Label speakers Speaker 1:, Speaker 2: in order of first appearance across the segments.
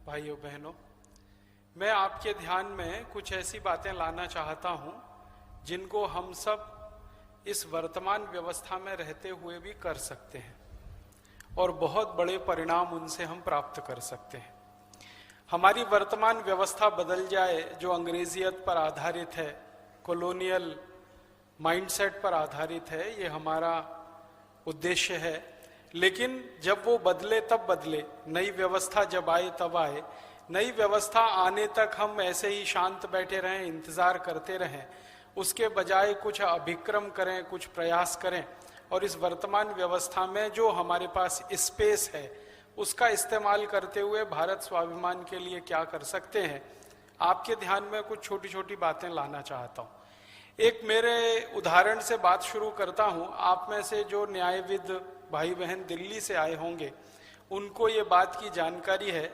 Speaker 1: भाइयों बहनों, मैं आपके ध्यान में कुछ ऐसी बातें लाना चाहता हूं जिनको हम सब इस वर्तमान व्यवस्था में रहते हुए भी कर सकते हैं और बहुत बड़े परिणाम उनसे हम प्राप्त कर सकते हैं। हमारी वर्तमान व्यवस्था बदल जाए जो अंग्रेजियत पर आधारित है, कॉलोनियल माइंडसेट पर आधारित है, ये हमारा उद्देश्य है। लेकिन जब वो बदले तब बदले, नई व्यवस्था जब आए तब आए। नई व्यवस्था आने तक हम ऐसे ही शांत बैठे रहें, इंतजार करते रहें, उसके बजाय कुछ अभिक्रम करें, कुछ प्रयास करें और इस वर्तमान व्यवस्था में जो हमारे पास स्पेस है उसका इस्तेमाल करते हुए भारत स्वाभिमान के लिए क्या कर सकते हैं, आपके ध्यान में कुछ छोटी छोटी बातें लाना चाहता हूं। एक मेरे उदाहरण से बात शुरू करता हूं। आप में से जो न्यायविद भाई बहन दिल्ली से आए होंगे उनको ये बात की जानकारी है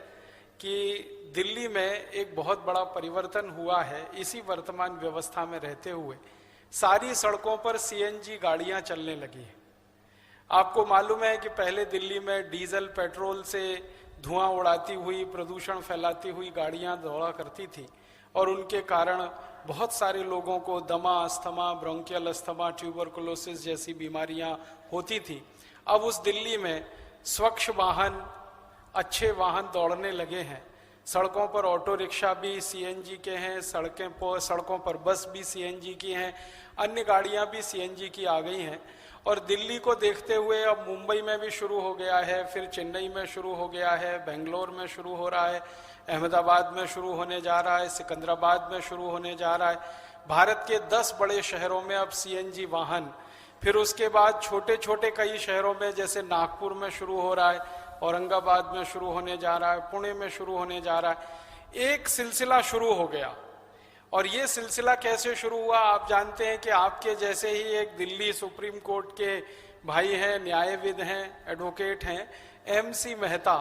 Speaker 1: कि दिल्ली में एक बहुत बड़ा परिवर्तन हुआ है। इसी वर्तमान व्यवस्था में रहते हुए सारी सड़कों पर सीएनजी गाड़ियां चलने लगी हैं। आपको मालूम है कि पहले दिल्ली में डीजल पेट्रोल से धुआं उड़ाती हुई, प्रदूषण फैलाती हुई गाड़ियां दौड़ा करती थी और उनके कारण बहुत सारे लोगों को दमा, अस्थमा, ब्रोंकियल अस्थमा, ट्यूबरकुलोसिस जैसी बीमारियां होती थी। अब उस दिल्ली में स्वच्छ वाहन, अच्छे वाहन दौड़ने लगे हैं। सड़कों पर ऑटो रिक्शा भी सीएनजी के हैं, सड़कों पर बस भी सीएनजी की हैं, अन्य गाड़ियां भी सीएनजी की आ गई हैं। और दिल्ली को देखते हुए अब मुंबई में भी शुरू हो गया है, फिर चेन्नई में शुरू हो गया है, बेंगलोर में शुरू हो रहा है, अहमदाबाद में शुरू होने जा रहा है, सिकंदराबाद में शुरू होने जा रहा है। भारत के 10 बड़े शहरों में अब सीएनजी वाहन, फिर उसके बाद छोटे छोटे कई शहरों में जैसे नागपुर में शुरू हो रहा है, औरंगाबाद में शुरू होने जा रहा है, पुणे में शुरू होने जा रहा है। एक सिलसिला शुरू हो गया। और ये सिलसिला कैसे शुरू हुआ आप जानते हैं कि आपके जैसे ही एक दिल्ली सुप्रीम कोर्ट के भाई हैं, न्यायविद हैं, एडवोकेट हैं, एमसी मेहता,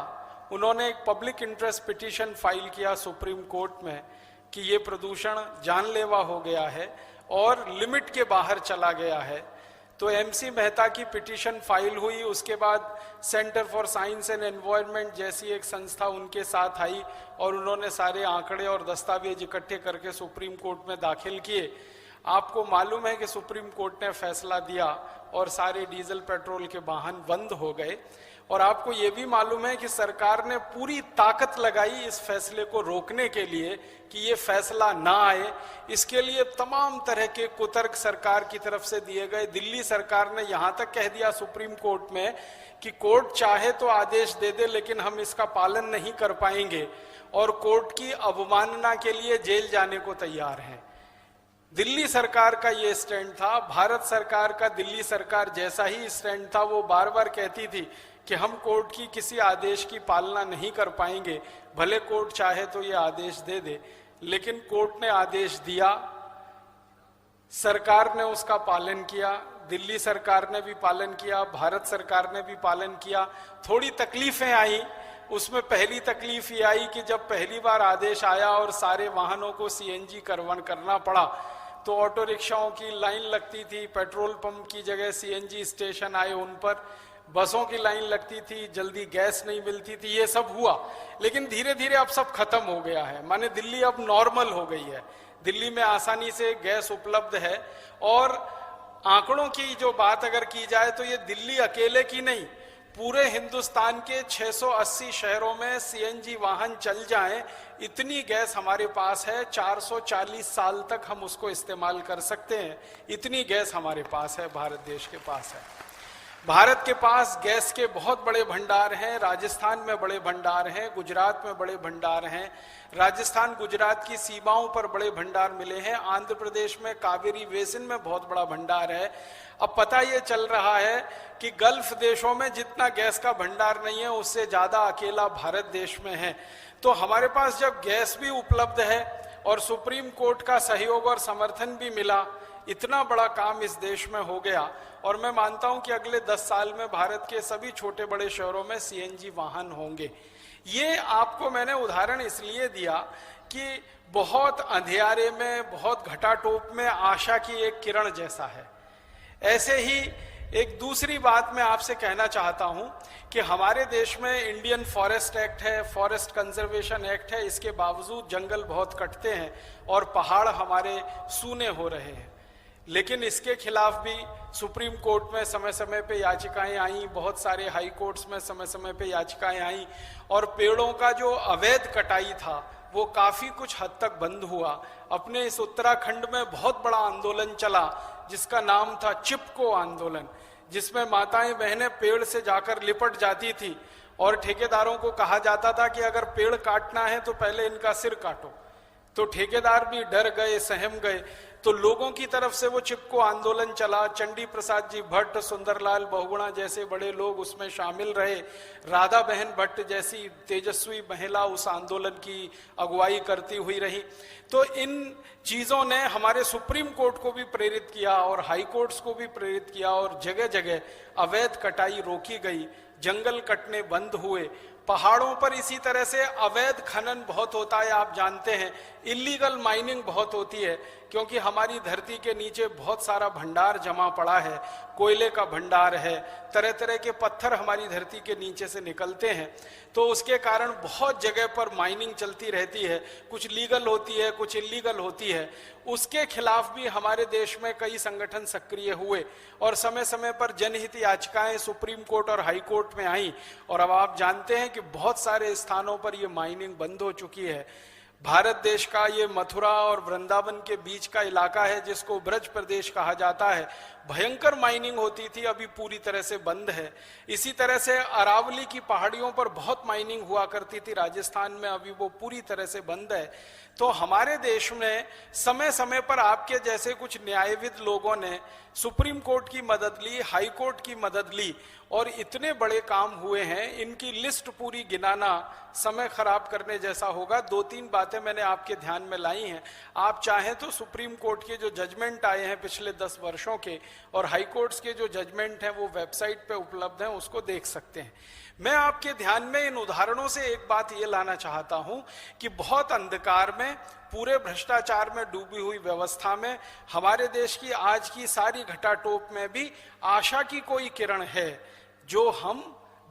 Speaker 1: उन्होंने एक पब्लिक इंटरेस्ट पिटीशन फाइल किया सुप्रीम कोर्ट में कि ये प्रदूषण जानलेवा हो गया है और लिमिट के बाहर चला गया है। तो एमसी मेहता की पिटीशन फाइल हुई। उसके बाद centre for science and environment जैसी एक संस्था उनके साथ आई और उन्होंने सारे आंकड़े और दस्तावेज इकट्ठे करके सुप्रीम कोर्ट में दाखिल किए। आपको मालूम है कि सुप्रीम कोर्ट ने फैसला दिया और सारे डीजल पेट्रोल के वाहन बंद हो गए। और आपको ये भी मालूम है कि सरकार ने पूरी ताकत लगाई इस फैसले को रोकने के लिए कि ये फैसला ना आए। इसके लिए तमाम तरह के कुतर्क सरकार की तरफ से दिए गए। दिल्ली सरकार ने यहां तक कह दिया सुप्रीम कोर्ट में कि कोर्ट चाहे तो आदेश दे दे लेकिन हम इसका पालन नहीं कर पाएंगे और कोर्ट की अवमानना के लिए जेल जाने को तैयार हैं। दिल्ली सरकार का ये स्टैंड था। भारत सरकार का दिल्ली सरकार जैसा ही स्टैंड था। वो बार बार कहती थी कि हम कोर्ट की किसी आदेश की पालना नहीं कर पाएंगे, भले कोर्ट चाहे तो ये आदेश दे दे। लेकिन कोर्ट ने आदेश दिया, सरकार ने उसका पालन किया, दिल्ली सरकार ने भी पालन किया, भारत सरकार ने भी पालन किया। थोड़ी तकलीफें आई। उसमें पहली तकलीफ ये आई कि जब पहली बार आदेश आया और सारे वाहनों को सीएनजी करना पड़ा तो ऑटो रिक्शाओं की लाइन लगती थी, पेट्रोल पंप की जगह सीएनजी स्टेशन आए उन पर, बसों की लाइन लगती थी, जल्दी गैस नहीं मिलती थी, ये सब हुआ। लेकिन धीरे धीरे अब सब खत्म हो गया है। माने दिल्ली अब नॉर्मल हो गई है। दिल्ली में आसानी से गैस उपलब्ध है। और आंकड़ों की जो बात अगर की जाए तो ये दिल्ली अकेले की नहीं, पूरे हिंदुस्तान के 680 शहरों में सीएनजी वाहन चल जाएं, इतनी गैस हमारे पास है। 440 साल तक हम उसको इस्तेमाल कर सकते हैं। इतनी गैस हमारे पास है, भारत देश के पास है। भारत के पास गैस के बहुत बड़े भंडार हैं। राजस्थान में बड़े भंडार हैं, गुजरात में बड़े भंडार हैं। राजस्थान गुजरात की सीमाओं पर बड़े भंडार मिले हैं। आंध्र प्रदेश में कावेरी बेसिन में बहुत बड़ा भंडार है। अब पता ये चल रहा है कि गल्फ देशों में जितना गैस का भंडार नहीं है उससे ज्यादा अकेला भारत देश में है। तो हमारे पास जब गैस भी उपलब्ध है और सुप्रीम कोर्ट का सहयोग और समर्थन भी मिला, इतना बड़ा काम इस देश में हो गया। और मैं मानता हूं कि अगले 10 साल में भारत के सभी छोटे बड़े शहरों में सीएनजी वाहन होंगे। ये आपको मैंने उदाहरण इसलिए दिया कि बहुत अंधियारे में, बहुत घटाटोप में आशा की एक किरण जैसा है। ऐसे ही एक दूसरी बात मैं आपसे कहना चाहता हूं कि हमारे देश में इंडियन फॉरेस्ट एक्ट है, फॉरेस्ट कंजर्वेशन एक्ट है, इसके बावजूद जंगल बहुत कटते हैं और पहाड़ हमारे सूने हो रहे हैं। लेकिन इसके खिलाफ भी सुप्रीम कोर्ट में समय समय पे याचिकाएं आई, बहुत सारे हाई कोर्ट्स में समय समय पे याचिकाएं आई, और पेड़ों का जो अवैध कटाई था वो काफी कुछ हद तक बंद हुआ। अपने इस उत्तराखंड में बहुत बड़ा आंदोलन चला जिसका नाम था चिपको आंदोलन, जिसमें माताएं बहनें पेड़ से जाकर लिपट जाती थी और ठेकेदारों को कहा जाता था कि अगर पेड़ काटना है तो पहले इनका सिर काटो। तो ठेकेदार भी डर गए, सहम गए। तो लोगों की तरफ से वो चिपको आंदोलन चला। चंडी प्रसाद जी भट्ट, सुंदरलाल बहुगुणा जैसे बड़े लोग उसमें शामिल रहे। राधा बहन भट्ट जैसी तेजस्वी महिला उस आंदोलन की अगुवाई करती हुई रही। तो इन चीजों ने हमारे सुप्रीम कोर्ट को भी प्रेरित किया और हाई कोर्ट्स को भी प्रेरित किया, और जगह जगह अवैध कटाई रोकी गई, जंगल कटने बंद हुए। पहाड़ों पर इसी तरह से अवैध खनन बहुत होता है, आप जानते हैं, इलीगल माइनिंग बहुत होती है, क्योंकि हमारी धरती के नीचे बहुत सारा भंडार जमा पड़ा है, कोयले का भंडार है, तरह तरह के पत्थर हमारी धरती के नीचे से निकलते हैं। तो उसके कारण बहुत जगह पर माइनिंग चलती रहती है, कुछ लीगल होती है, कुछ इलीगल होती है। उसके खिलाफ भी हमारे देश में कई संगठन सक्रिय हुए और समय समय पर जनहित याचिकाएं सुप्रीम कोर्ट और हाई कोर्ट में आई, और अब आप जानते हैं कि बहुत सारे स्थानों पर ये माइनिंग बंद हो चुकी है। भारत देश का ये मथुरा और वृंदावन के बीच का इलाका है जिसको ब्रज प्रदेश कहा जाता है, भयंकर माइनिंग होती थी, अभी पूरी तरह से बंद है। इसी तरह से अरावली की पहाड़ियों पर बहुत माइनिंग हुआ करती थी राजस्थान में, अभी वो पूरी तरह से बंद है। तो हमारे देश में समय समय पर आपके जैसे कुछ न्यायविद लोगों ने सुप्रीम कोर्ट की मदद ली, हाई कोर्ट की मदद ली, और इतने बड़े काम हुए हैं, इनकी लिस्ट पूरी गिनाना समय खराब करने जैसा होगा। 2-3 बातें मैंने आपके ध्यान में लाई हैं। आप चाहें तो सुप्रीम कोर्ट के जो जजमेंट आए हैं पिछले 10 वर्षों के और हाई कोर्ट्स के जो जजमेंट हैं वो वेबसाइट पे उपलब्ध हैं, उसको देख सकते हैं। मैं आपके ध्यान में इन उदाहरणों से एक बात ये लाना चाहता हूं कि बहुत अंधकार में, पूरे भ्रष्टाचार में डूबी हुई व्यवस्था में, हमारे देश की आज की सारी घटाटोप में भी आशा की कोई किरण है जो हम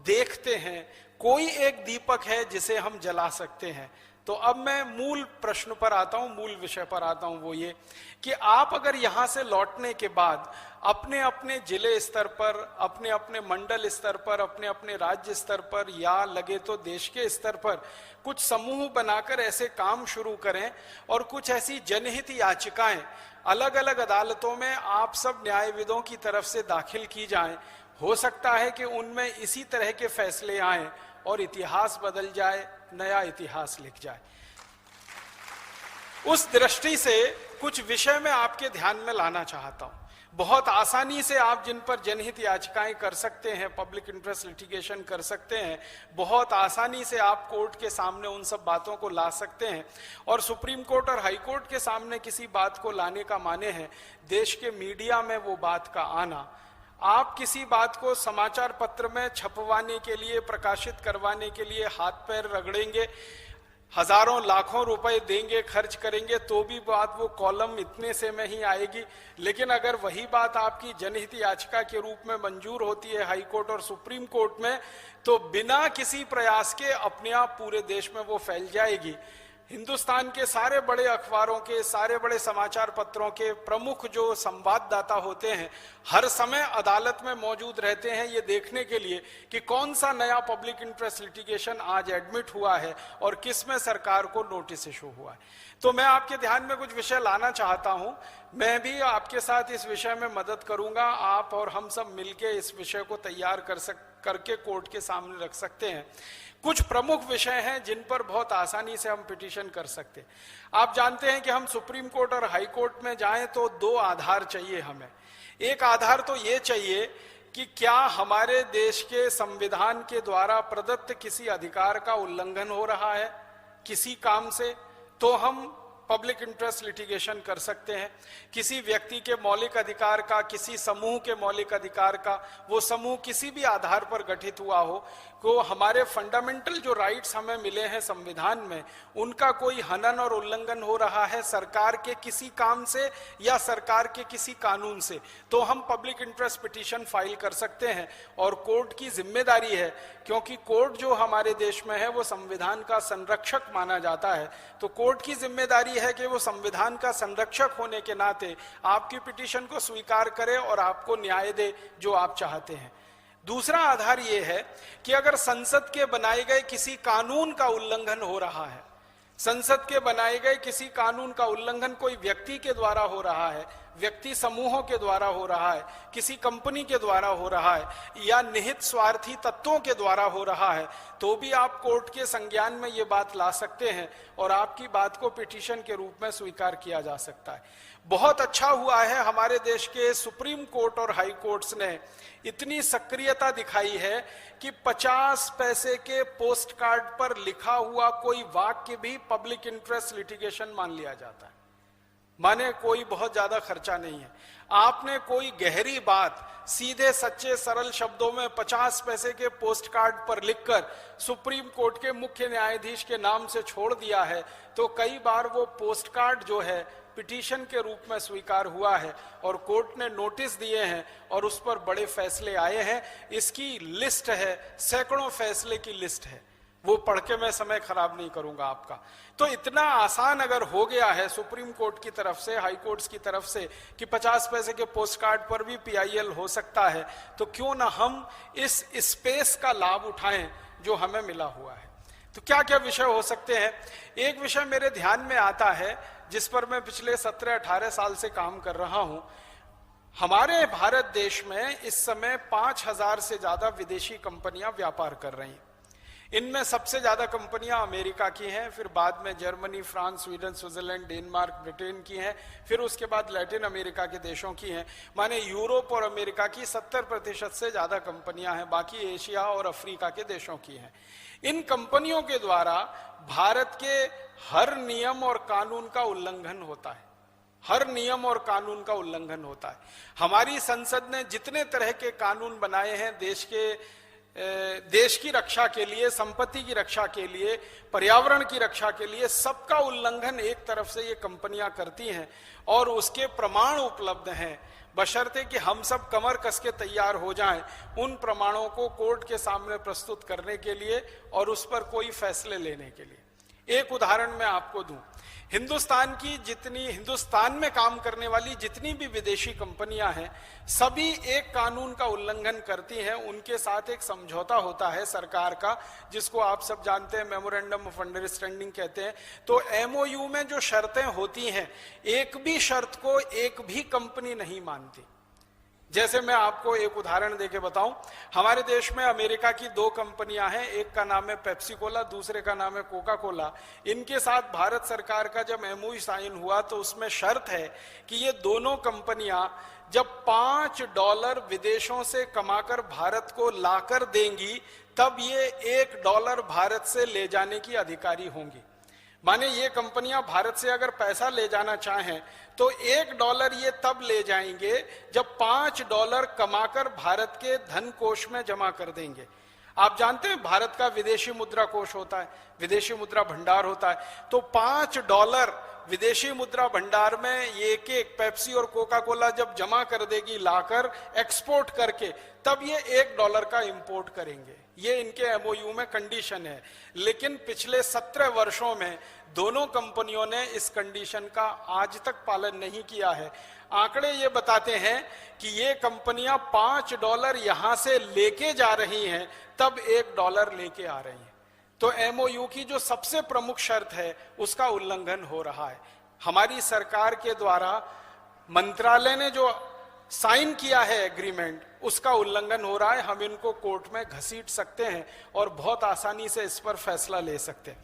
Speaker 1: देखते हैं, कोई एक दीपक है जिसे हम जला सकते हैं। तो अब मैं मूल प्रश्न पर आता हूं, मूल विषय पर आता हूं, वो ये कि आप अगर यहां से लौटने के बाद अपने अपने जिले स्तर पर, अपने अपने मंडल स्तर पर, अपने अपने राज्य स्तर पर, या लगे तो देश के स्तर पर कुछ समूह बनाकर ऐसे काम शुरू करें और कुछ ऐसी जनहित याचिकाएं अलग अलग अदालतों में आप सब न्यायविदों की तरफ से दाखिल की जाएं, हो सकता है कि उनमें इसी तरह के फैसले आए और इतिहास बदल जाए, नया इतिहास लिख जाए। उस दृष्टि से कुछ विषय मैं आपके ध्यान में लाना चाहता हूं। बहुत आसानी से आप जिन पर जनहित याचिकाएं कर सकते हैं, पब्लिक इंटरेस्ट लिटिगेशन कर सकते हैं, बहुत आसानी से आप कोर्ट के सामने उन सब बातों को ला सकते हैं। और सुप्रीम कोर्ट और हाई कोर्ट के सामने किसी बात को लाने का माने है देश के मीडिया में वो बात का आना। आप किसी बात को समाचार पत्र में छपवाने के लिए, प्रकाशित करवाने के लिए हाथ पैर रगड़ेंगे, हजारों लाखों रुपए देंगे, खर्च करेंगे, तो भी बात वो कॉलम इतने से में ही आएगी। लेकिन अगर वही बात आपकी जनहित याचिका के रूप में मंजूर होती है हाई कोर्ट और सुप्रीम कोर्ट में, तो बिना किसी प्रयास के अपने आप पूरे देश में वो फैल जाएगी। हिंदुस्तान के सारे बड़े अखबारों के, सारे बड़े समाचार पत्रों के प्रमुख जो संवाददाता होते हैं हर समय अदालत में मौजूद रहते हैं ये देखने के लिए कि कौन सा नया पब्लिक इंटरेस्ट लिटिगेशन आज एडमिट हुआ है और किस में सरकार को नोटिस इशू हुआ है। तो मैं आपके ध्यान में कुछ विषय लाना चाहता हूं, मैं भी आपके साथ इस विषय में मदद करूंगा। आप और हम सब मिलकर इस विषय को तैयार करके कोर्ट के सामने रख सकते हैं। कुछ प्रमुख विषय हैं जिन पर बहुत आसानी से हम पिटीशन कर सकते हैं। आप जानते हैं कि हम सुप्रीम कोर्ट और हाई कोर्ट में जाएं तो 2 आधार चाहिए हमें। एक आधार तो ये चाहिए कि क्या हमारे देश के संविधान के द्वारा प्रदत्त किसी अधिकार का उल्लंघन हो रहा है किसी काम से, तो हम पब्लिक इंटरेस्ट लिटिगेशन कर सकते हैं। किसी व्यक्ति के मौलिक अधिकार का, किसी समूह के मौलिक अधिकार का, वो समूह किसी भी आधार पर गठित हुआ हो, को हमारे फंडामेंटल जो राइट्स हमें मिले हैं संविधान में, उनका कोई हनन और उल्लंघन हो रहा है सरकार के किसी काम से या सरकार के किसी कानून से, तो हम पब्लिक इंटरेस्ट पिटीशन फाइल कर सकते हैं। और कोर्ट की जिम्मेदारी है, क्योंकि कोर्ट जो हमारे देश में है वो संविधान का संरक्षक माना जाता है, तो कोर्ट की जिम्मेदारी है कि वो संविधान का संरक्षक होने के नाते आपकी पिटीशन को स्वीकार करे और आपको न्याय दे जो आप चाहते हैं। दूसरा आधार यह है कि अगर संसद के बनाए गए किसी कानून का उल्लंघन हो रहा है, संसद के बनाए गए किसी कानून का उल्लंघन कोई व्यक्ति के द्वारा हो रहा है, व्यक्ति समूहों के द्वारा हो रहा है, किसी कंपनी के द्वारा हो रहा है, या निहित स्वार्थी तत्वों के द्वारा हो रहा है, तो भी आप कोर्ट के संज्ञान में ये बात ला सकते हैं और आपकी बात को पिटीशन के रूप में स्वीकार किया जा सकता है। बहुत अच्छा हुआ है हमारे देश के सुप्रीम कोर्ट और हाई कोर्ट्स ने इतनी सक्रियता दिखाई है कि 50 पैसे के पोस्ट कार्ड पर लिखा हुआ कोई वाक्य भी पब्लिक इंटरेस्ट लिटिगेशन मान लिया जाता है। माने कोई बहुत ज्यादा खर्चा नहीं है, आपने कोई गहरी बात सीधे सच्चे सरल शब्दों में 50 पैसे के पोस्ट कार्ड पर लिखकर सुप्रीम कोर्ट के मुख्य न्यायाधीश के नाम से छोड़ दिया है, तो कई बार वो पोस्ट कार्ड जो है पिटीशन के रूप में स्वीकार हुआ है और कोर्ट ने नोटिस दिए हैं और उस पर बड़े फैसले आए हैं। इसकी लिस्ट है, सैकड़ों फैसले की लिस्ट है, वो पढ़ के मैं समय खराब नहीं करूंगा आपका। तो इतना आसान अगर हो गया है सुप्रीम कोर्ट की तरफ से, हाई कोर्ट्स की तरफ से, कि 50 पैसे के पोस्ट कार्ड पर भी PIL हो सकता है, तो क्यों ना हम इस स्पेस का लाभ उठाएं जो हमें मिला हुआ है। तो क्या क्या विषय हो सकते हैं? एक विषय मेरे ध्यान में आता है जिस पर मैं पिछले 17-18 साल से काम कर रहा हूं। हमारे भारत देश में इस समय 5000 से ज्यादा विदेशी कंपनियां व्यापार कर रही हैं। इनमें सबसे ज्यादा कंपनियां अमेरिका की हैं, फिर बाद में Germany, France, Sweden, Switzerland, Denmark, Britain की हैं, फिर उसके बाद लैटिन अमेरिका के देशों की हैं। माने यूरोप और अमेरिका की 70% से ज्यादा कंपनियां हैं, बाकी एशिया और अफ्रीका के देशों की हैं। इन कंपनियों के द्वारा भारत के हर नियम और कानून का उल्लंघन होता है, हर नियम और कानून का उल्लंघन होता है। हमारी संसद ने जितने तरह के कानून बनाए हैं देश की रक्षा के लिए, संपत्ति की रक्षा के लिए, पर्यावरण की रक्षा के लिए, सबका उल्लंघन एक तरफ से ये कंपनियां करती हैं और उसके प्रमाण उपलब्ध हैं, बशर्ते कि हम सब कमर कस के तैयार हो जाएं उन प्रमाणों को कोर्ट के सामने प्रस्तुत करने के लिए और उस पर कोई फैसले लेने के लिए। एक उदाहरण मैं आपको दूं, हिंदुस्तान में काम करने वाली जितनी भी विदेशी कंपनियां हैं, सभी एक कानून का उल्लंघन करती हैं। उनके साथ एक समझौता होता है सरकार का, जिसको आप सब जानते हैं, मेमोरेंडम ऑफ अंडरस्टैंडिंग कहते हैं। तो MOU में जो शर्तें होती हैं, एक भी शर्त को एक भी कंपनी नहीं मानती। जैसे मैं आपको एक उदाहरण देके बताऊं, हमारे देश में अमेरिका की 2 कंपनियां हैं, एक का नाम है पेप्सी कोला, दूसरे का नाम है कोका कोला। इनके साथ भारत सरकार का जब MOU साइन हुआ तो उसमें शर्त है कि ये दोनों कंपनियां जब $5 विदेशों से कमाकर भारत को लाकर देंगी, तब ये $1 भारत से ले जाने की अधिकारी होंगी। माने ये कंपनियां भारत से अगर पैसा ले जाना चाहें तो $1 ये तब ले जाएंगे जब $5 कमाकर भारत के धन कोष में जमा कर देंगे। आप जानते हैं भारत का विदेशी मुद्रा कोष होता है, विदेशी मुद्रा भंडार होता है। तो $5 विदेशी मुद्रा भंडार में ये एक पेप्सी और कोका कोला जब जमा कर देगी लाकर एक्सपोर्ट करके, तब ये $1 का इंपोर्ट करेंगे। ये इनके MOU में कंडीशन है। लेकिन पिछले 17 वर्षों में दोनों कंपनियों ने इस कंडीशन का आज तक पालन नहीं किया है। आंकड़े ये बताते हैं कि ये कंपनियां $5 यहां से लेके जा रही हैं, तब $1 लेके आ रही हैं। तो MOU की जो सबसे प्रमुख शर्त है उसका उल्लंघन हो रहा है। हमारी सरकार के द्वारा मंत्रालय ने जो साइन किया है एग्रीमेंट, उसका उल्लंघन हो रहा है। हम इनको कोर्ट में घसीट सकते हैं और बहुत आसानी से इस पर फैसला ले सकते हैं।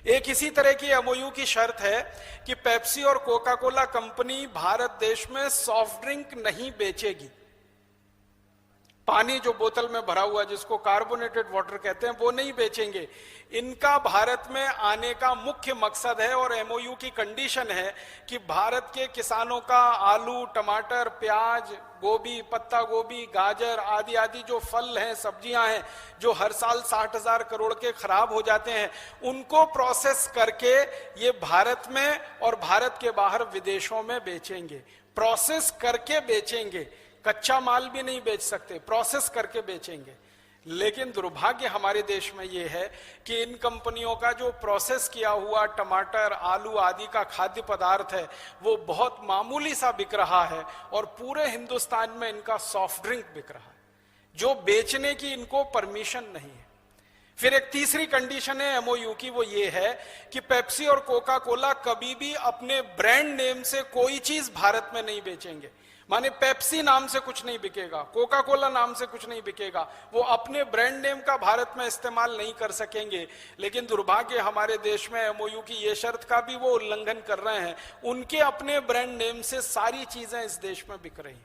Speaker 1: एक इसी तरह की MOU की शर्त है कि पेप्सी और कोका कोला कंपनी भारत देश में सॉफ्ट ड्रिंक नहीं बेचेगी। पानी जो बोतल में भरा हुआ जिसको कार्बोनेटेड वाटर कहते हैं वो नहीं बेचेंगे। इनका भारत में आने का मुख्य मकसद है और एमओयू की कंडीशन है कि भारत के किसानों का आलू, टमाटर, प्याज, गोभी, पत्ता गोभी, गाजर आदि आदि जो फल हैं, सब्जियां हैं, जो हर साल 60,000 करोड़ के खराब हो जाते हैं, उनको प्रोसेस करके ये भारत में और भारत के बाहर विदेशों में बेचेंगे। प्रोसेस करके बेचेंगे, कच्चा माल भी नहीं बेच सकते, प्रोसेस करके बेचेंगे। लेकिन दुर्भाग्य हमारे देश में यह है कि इन कंपनियों का जो प्रोसेस किया हुआ टमाटर, आलू आदि का खाद्य पदार्थ है वो बहुत मामूली सा बिक रहा है और पूरे हिंदुस्तान में इनका सॉफ्ट ड्रिंक बिक रहा है जो बेचने की इनको परमिशन नहीं है। फिर एक तीसरी कंडीशन है एमओयू की, वो ये है कि पेप्सी और कोका कोला कभी भी अपने ब्रांड नेम से कोई चीज भारत में नहीं बेचेंगे। माने पेप्सी नाम से कुछ नहीं बिकेगा, कोका कोला नाम से कुछ नहीं बिकेगा, वो अपने ब्रांड नेम का भारत में इस्तेमाल नहीं कर सकेंगे। लेकिन दुर्भाग्य हमारे देश में एमओयू की ये शर्त का भी वो उल्लंघन कर रहे हैं, उनके अपने ब्रांड नेम से सारी चीजें इस देश में बिक रही।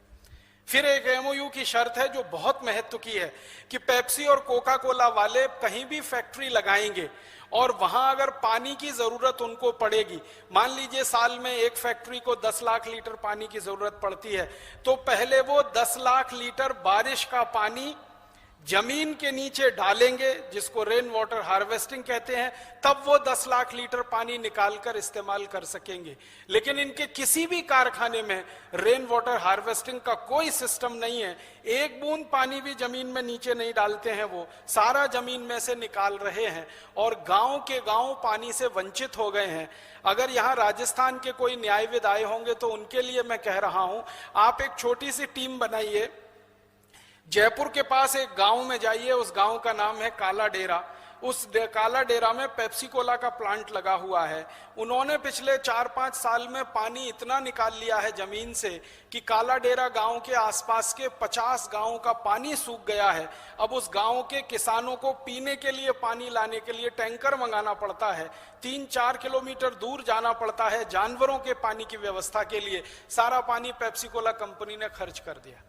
Speaker 1: फिर एक एमओयू की शर्त है जो बहुत महत्व की है कि पेप्सी और कोका कोला वाले कहीं भी फैक्ट्री लगाएंगे और वहां अगर पानी की जरूरत उनको पड़ेगी, मान लीजिए साल में एक फैक्ट्री को 10 लाख लीटर पानी की जरूरत पड़ती है, तो पहले वो 10 लाख लीटर बारिश का पानी जमीन के नीचे डालेंगे जिसको रेन वाटर हार्वेस्टिंग कहते हैं, तब वो 10 लाख लीटर पानी निकालकर इस्तेमाल कर सकेंगे। लेकिन इनके किसी भी कारखाने में रेन वाटर हार्वेस्टिंग का कोई सिस्टम नहीं है, एक बूंद पानी भी जमीन में नीचे नहीं डालते हैं, वो सारा जमीन में से निकाल रहे हैं और गांव के गांव पानी से वंचित हो गए हैं। अगर यहाँ राजस्थान के कोई न्यायविद आए होंगे तो उनके लिए मैं कह रहा हूं, आप एक छोटी सी टीम बनाइए, जयपुर के पास एक गांव में जाइए, उस गांव का नाम है काला डेरा। उस काला डेरा में पेप्सी कोला का प्लांट लगा हुआ है। उन्होंने पिछले 4-5 साल में पानी इतना निकाल लिया है जमीन से कि काला डेरा गांव के आसपास के 50 गांवों का पानी सूख गया है। अब उस गांव के किसानों को पीने के लिए पानी लाने के लिए टैंकर मंगाना पड़ता है, 3-4 किलोमीटर दूर जाना पड़ता है जानवरों के पानी की व्यवस्था के लिए। सारा पानी पेप्सी कोला कंपनी ने खर्च कर दिया।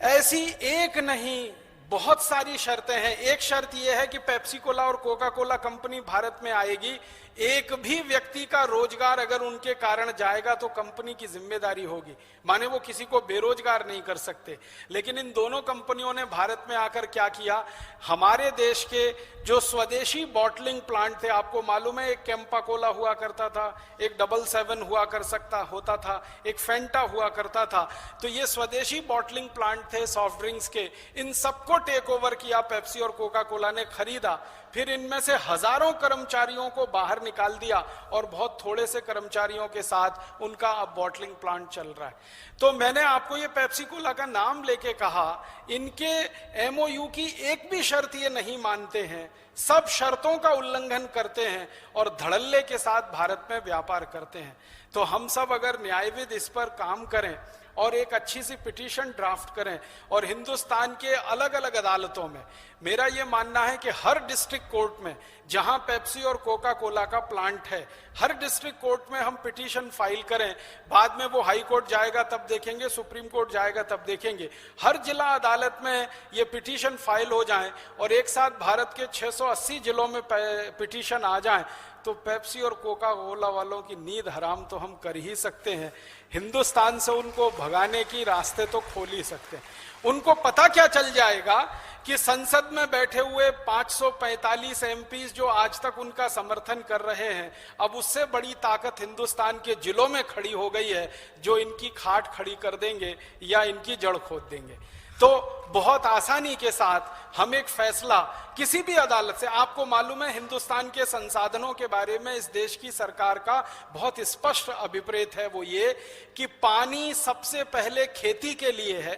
Speaker 1: ऐसी एक नहीं बहुत सारी शर्तें हैं। एक शर्त यह है कि पेप्सी कोला और कोका कोला कंपनी भारत में आएगी, एक भी व्यक्ति का रोजगार अगर उनके कारण जाएगा तो कंपनी की जिम्मेदारी होगी, माने वो किसी को बेरोजगार नहीं कर सकते। लेकिन इन दोनों कंपनियों ने भारत में आकर क्या किया, हमारे देश के जो स्वदेशी बॉटलिंग प्लांट थे, आपको मालूम है एक कैंपा कोला हुआ करता था, एक 777 हुआ होता था, एक फेंटा हुआ करता था, तो ये स्वदेशी बॉटलिंग प्लांट थे सॉफ्ट ड्रिंक्स के, इन सबको टेक ओवर किया पेप्सी और कोका कोला ने, खरीदा। फिर इनमें से हजारों कर्मचारियों को बाहर निकाल दिया और बहुत थोड़े से कर्मचारियों के साथ उनका अब बॉटलिंग प्लांट चल रहा है। तो मैंने आपको ये पेप्सी कोला का नाम लेके कहा, इनके एमओयू की एक भी शर्त ये नहीं मानते हैं, सब शर्तों का उल्लंघन करते हैं और धड़ल्ले के साथ भारत में व्यापार करते हैं। तो हम सब अगर न्यायविद इस पर काम करें और एक अच्छी सी पिटीशन ड्राफ्ट करें और हिंदुस्तान के अलग अलग अदालतों में, मेरा यह मानना है कि हर डिस्ट्रिक्ट कोर्ट में जहां पेप्सी और कोका कोला का प्लांट है, हर डिस्ट्रिक्ट कोर्ट में हम पिटीशन फाइल करें। बाद में वो हाई कोर्ट जाएगा तब देखेंगे, सुप्रीम कोर्ट जाएगा तब देखेंगे। हर जिला अदालत में ये पिटीशन फाइल हो जाएं और एक साथ भारत के 680 जिलों में पिटीशन आ जाएं, तो पेप्सी और कोका कोला वालों की नींद हराम तो हम कर ही सकते हैं। हिंदुस्तान से उनको भगाने की रास्ते तो खोल ही सकते हैं। उनको पता क्या चल जाएगा कि संसद में बैठे हुए 545 एमपीज जो आज तक उनका समर्थन कर रहे हैं, अब उससे बड़ी ताकत हिंदुस्तान के जिलों में खड़ी हो गई है जो इनकी खाट खड़ी कर देंगे या इनकी जड़ खोद देंगे। तो बहुत आसानी के साथ हम एक फैसला किसी भी अदालत से, आपको मालूम है हिंदुस्तान के संसाधनों के बारे में इस देश की सरकार का बहुत स्पष्ट अभिप्रेत है, वो ये कि पानी सबसे पहले खेती के लिए है,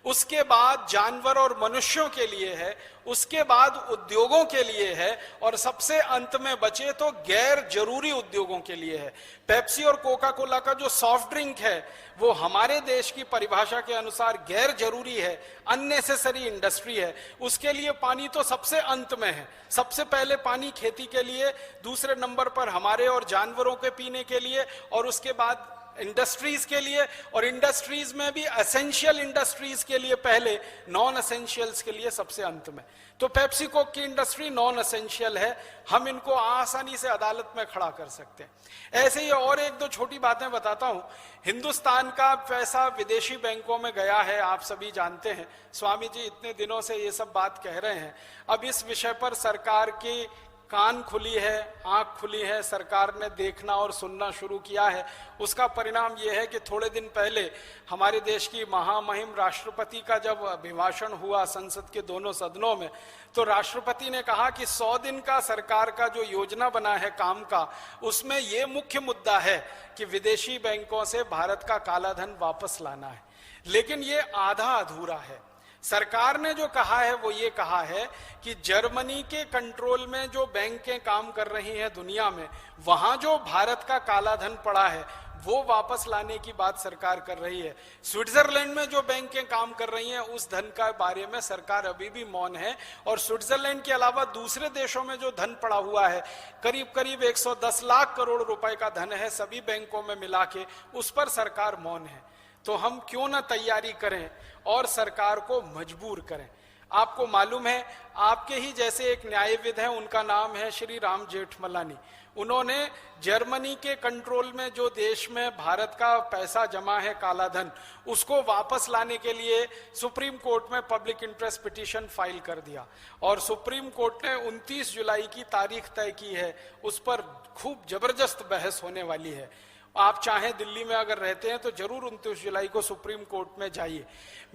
Speaker 1: उसके बाद जानवर और मनुष्यों के लिए है, उसके बाद उद्योगों के लिए है और सबसे अंत में बचे तो गैर जरूरी उद्योगों के लिए है। पेप्सी और कोका कोला का जो सॉफ्ट ड्रिंक है वो हमारे देश की परिभाषा के अनुसार गैर जरूरी है, अननेसेसरी इंडस्ट्री है। उसके लिए पानी तो सबसे अंत में है। सबसे पहले पानी खेती के लिए, दूसरे नंबर पर हमारे और जानवरों के पीने के लिए और उसके बाद इंडस्ट्रीज के लिए, और इंडस्ट्रीज में भी एसेंशियल इंडस्ट्रीज के लिए पहले, नॉन एसेंशियल्स के लिए सबसे अंत में। तो पेप्सी कोक की इंडस्ट्री नॉन एसेंशियल है, हम इनको आसानी से अदालत में खड़ा कर सकते हैं। ऐसे ही और एक दो छोटी बातें बताता हूं। हिंदुस्तान का पैसा विदेशी बैंकों में गया है, आप सभी जानते हैं। स्वामी जी इतने दिनों से ये सब बात कह रहे हैं। अब इस विषय पर सरकार की कान खुली है, आंख खुली है, सरकार ने देखना और सुनना शुरू किया है। उसका परिणाम यह है कि थोड़े दिन पहले हमारे देश की महामहिम राष्ट्रपति का जब अभिभाषण हुआ संसद के दोनों सदनों में, तो राष्ट्रपति ने कहा कि 100 दिन का सरकार का जो योजना बना है काम का, उसमें यह मुख्य मुद्दा है कि विदेशी बैंकों से भारत का काला धन वापस लाना है। लेकिन ये आधा अधूरा है। सरकार ने जो कहा है वो ये कहा है कि जर्मनी के कंट्रोल में जो बैंकें काम कर रही हैं दुनिया में, वहां जो भारत का काला धन पड़ा है वो वापस लाने की बात सरकार कर रही है। स्विट्जरलैंड में जो बैंकें काम कर रही हैं उस धन का बारे में सरकार अभी भी मौन है। और स्विट्जरलैंड के अलावा दूसरे देशों में जो धन पड़ा हुआ है, करीब करीब 110 लाख करोड़ रुपए का धन है सभी बैंकों में मिला के, उस पर सरकार मौन है। तो हम क्यों ना तैयारी करें और सरकार को मजबूर करें। आपको मालूम है, आपके ही जैसे एक न्यायविद हैं, उनका नाम है श्री राम जेठमलानी। उन्होंने जर्मनी के कंट्रोल में जो देश में भारत का पैसा जमा है काला धन, उसको वापस लाने के लिए सुप्रीम कोर्ट में पब्लिक इंटरेस्ट पिटीशन फाइल कर दिया। और सुप्रीम कोर्ट ने 29 जुलाई की तारीख तय की है। उस पर खूब जबरदस्त बहस होने वाली है। आप चाहें दिल्ली में अगर रहते हैं तो जरूर 29 जुलाई को सुप्रीम कोर्ट में जाइए।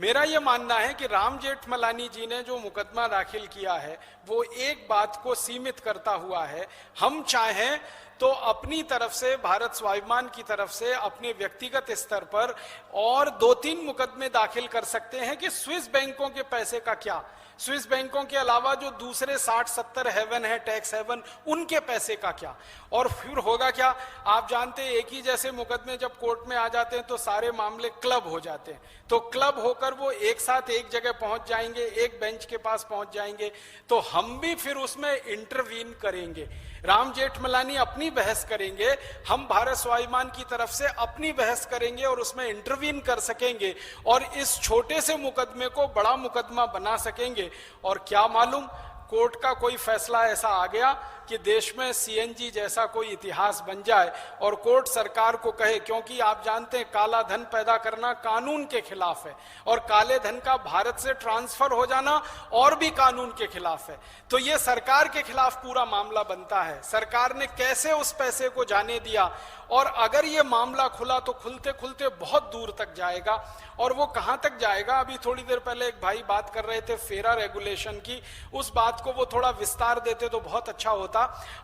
Speaker 1: मेरा यह मानना है कि राम जेठमलानी जी ने जो मुकदमा दाखिल किया है वो एक बात को सीमित करता हुआ है। हम चाहें तो अपनी तरफ से, भारत स्वाभिमान की तरफ से, अपने व्यक्तिगत स्तर पर और 2-3 मुकदमे दाखिल कर सकते हैं कि स्विस बैंकों के पैसे का क्या, स्विस बैंकों के अलावा जो दूसरे 60-70 हेवन है, टैक्स हेवन, उनके पैसे का क्या। और फिर होगा क्या, आप जानते हैं एक ही जैसे मुकदमे जब कोर्ट में आ जाते हैं तो सारे मामले क्लब हो जाते हैं। तो क्लब होकर वो एक साथ एक जगह पहुंच जाएंगे, एक बेंच के पास पहुंच जाएंगे। तो हम भी फिर उसमें इंटरवीन करेंगे। राम जेठमलानी अपनी बहस करेंगे, हम भारत स्वाभिमान की तरफ से अपनी बहस करेंगे और उसमें इंटरवीन कर सकेंगे और इस छोटे से मुकदमे को बड़ा मुकदमा बना सकेंगे। और क्या मालूम, कोर्ट का कोई फैसला ऐसा आ गया कि देश में सीएनजी जैसा कोई इतिहास बन जाए और कोर्ट सरकार को कहे, क्योंकि आप जानते हैं काला धन पैदा करना कानून के खिलाफ है और काले धन का भारत से ट्रांसफर हो जाना और भी कानून के खिलाफ है। तो ये सरकार के खिलाफ पूरा मामला बनता है। सरकार ने कैसे उस पैसे को जाने दिया, और अगर ये मामला खुला तो खुलते खुलते बहुत दूर तक जाएगा। और वो कहां तक जाएगा, अभी थोड़ी देर पहले एक भाई बात कर रहे थे फेरा रेगुलेशन की, उस बात को वो थोड़ा विस्तार देते तो बहुत अच्छा होता।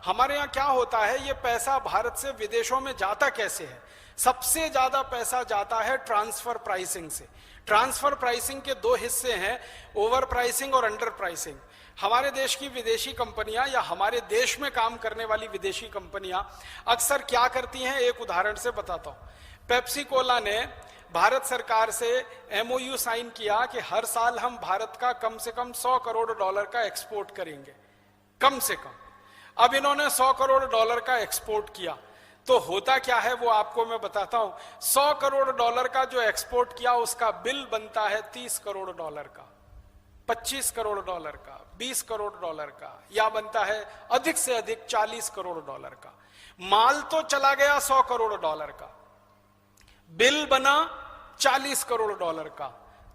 Speaker 1: हमारे यहाँ क्या होता है, ये पैसा भारत से विदेशों में जाता कैसे है? सबसे ज्यादा पैसा जाता है ट्रांसफर प्राइसिंग से। ट्रांसफर प्राइसिंग के 2 हिस्से हैं, ओवर प्राइसिंग और अंडर प्राइसिंग। हमारे देश की विदेशी कंपनियां या हमारे देश में काम करने वाली विदेशी कंपनियां अक्सर क्या करती हैं, एक उदाहरण से बताता हूं। पेप्सी कोला ने भारत सरकार से एमओयू साइन किया कि हर साल हम भारत का कम से कम $100 करोड़ का एक्सपोर्ट करेंगे, कम से कम। अब इन्होंने $100 करोड़ का एक्सपोर्ट किया, तो होता क्या है वो आपको मैं बताता हूं। $100 करोड़ का जो एक्सपोर्ट किया उसका बिल बनता है $30 करोड़ का, $25 करोड़ का, $20 करोड़ का, या बनता है अधिक से अधिक $40 करोड़ का। माल तो चला गया $100 करोड़ का, बिल बना $40 करोड़ का,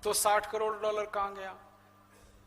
Speaker 1: तो $60 करोड़ कहां गया?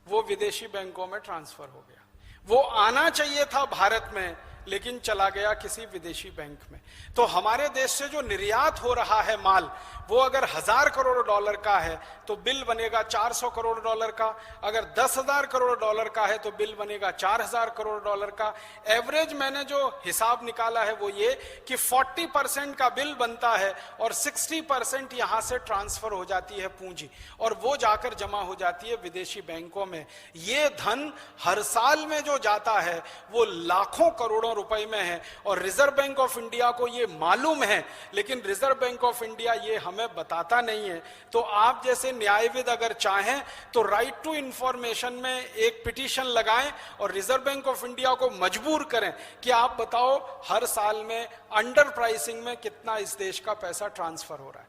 Speaker 1: वो विदेशी बैंकों में ट्रांसफर हो गया। वो आना चाहिए था भारत में, लेकिन चला गया किसी विदेशी बैंक में। तो हमारे देश से जो निर्यात हो रहा है माल, वो अगर $1000 करोड़ का है तो बिल बनेगा $400 करोड़ का। अगर $10,000 करोड़ का है तो बिल बनेगा $4000 करोड़ का। एवरेज मैंने जो हिसाब निकाला है वो ये कि 40% का बिल बनता है और 60% यहां से ट्रांसफर हो जाती है पूंजी, और वो जाकर जमा हो जाती है विदेशी बैंकों में। ये धन हर साल में जो जाता है वो लाखों करोड़ों रुपए में है और रिजर्व बैंक ऑफ इंडिया को ये मालूम है, लेकिन रिजर्व बैंक ऑफ इंडिया ये हमें बताता नहीं है। तो आप जैसे न्यायविद अगर चाहें तो राइट टू इंफॉर्मेशन में एक पिटीशन लगाएं और रिजर्व बैंक ऑफ इंडिया को मजबूर करें कि आप बताओ हर साल में अंडर प्राइसिंग में कितना इस देश का पैसा ट्रांसफर हो रहा है।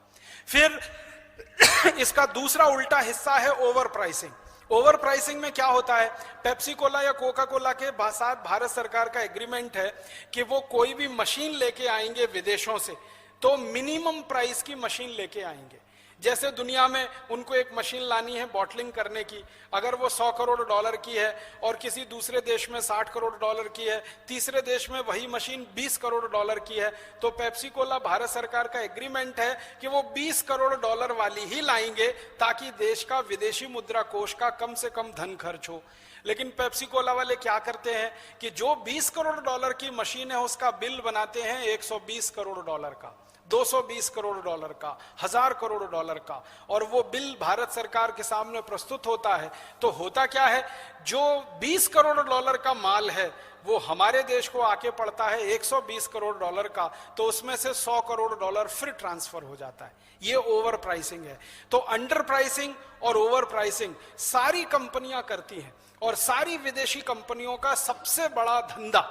Speaker 1: फिर इसका दूसरा उल्टा हिस्सा है ओवर प्राइसिंग। ओवर प्राइसिंग में क्या होता है, पेप्सी कोला या कोका कोला के साथ भारत सरकार का एग्रीमेंट है कि वो कोई भी मशीन लेके आएंगे विदेशों से तो मिनिमम प्राइस की मशीन लेके आएंगे। जैसे दुनिया में उनको एक मशीन लानी है बॉटलिंग करने की, अगर वो 100 करोड़ डॉलर की है और किसी दूसरे देश में 60 करोड़ डॉलर की है, तीसरे देश में वही मशीन 20 करोड़ डॉलर की है, तो पेप्सी कोला भारत सरकार का एग्रीमेंट है कि वो 20 करोड़ डॉलर वाली ही लाएंगे ताकि देश का विदेशी मुद्रा कोष का कम से कम धन खर्च हो। लेकिन पेप्सी कोला वाले क्या करते हैं कि जो 20 करोड़ डॉलर की मशीन है उसका बिल बनाते हैं 120 करोड़ डॉलर का, 220 करोड़ डॉलर का, 1000 करोड़ डॉलर का, और वो बिल भारत सरकार के सामने प्रस्तुत होता है। तो होता क्या है, जो 20 करोड़ डॉलर का माल है वो हमारे देश को आके पड़ता है 120 करोड़ डॉलर का, तो उसमें से 100 करोड़ डॉलर फिर ट्रांसफर हो जाता है। ये ओवर प्राइसिंग है। तो अंडर प्राइसिंग और ओवर प्राइसिंग सारी कंपनियां करती हैं और सारी विदेशी कंपनियों का सबसे बड़ा धंधा